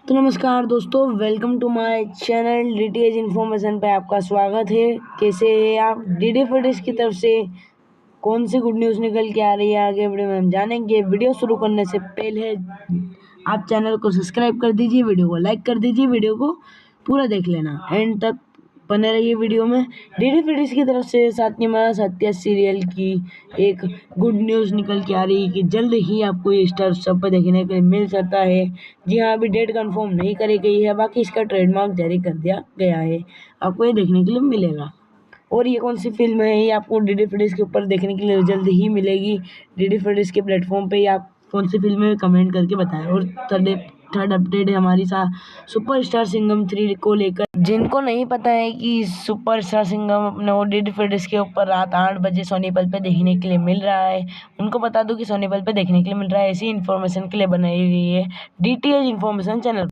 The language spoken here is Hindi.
तो नमस्कार दोस्तों, welcome to my channel DTH information पे आपका स्वागत है। कैसे हैं आप? डीडी फर्टिस की तरफ से कौन सी गुड न्यूज़ निकल के आ रही है आगे वीडियो में हम जानेंगे। वीडियो शुरू करने से पहले आप चैनल को सब्सक्राइब कर दीजिए, वीडियो को लाइक कर दीजिए, वीडियो को पूरा देख लेना, एंड तक बने रहिए वीडियो में। डीडी फर्टिस की तरफ से सातवीं सत्या सीरियल की एक गुड न्यूज़ निकल के आ रही है कि जल्द ही आपको ये स्टार सब पर देखने के लिए मिल सकता है। जी हाँ, अभी डेट कंफर्म नहीं करी गई है, बाकी इसका ट्रेडमार्क जारी कर दिया गया है, आपको ये देखने के लिए मिलेगा। और ये कौन सी फिल्म है, ये आपको डीडी फर्टिस के ऊपर देखने के लिए जल्द ही मिलेगी। डीडी फर्टिस के प्लेटफॉर्म पे आप कौन सी फिल्म है कमेंट करके बताएं। और थर्ड अपडेट है हमारी सुपरस्टार सिंघम 3 को लेकर। जिनको नहीं पता है कि सुपरस्टार सिंघम अपने डीडी फर्टिस के ऊपर रात 8 बजे सोनी पल पे देखने के लिए मिल रहा है, उनको बता दूं कि सोनी पल पे देखने के लिए मिल रहा है। ऐसी इन्फॉर्मेशन के लिए बनाई हुई है डीटीएच इन्फॉर्मेशन चैनल।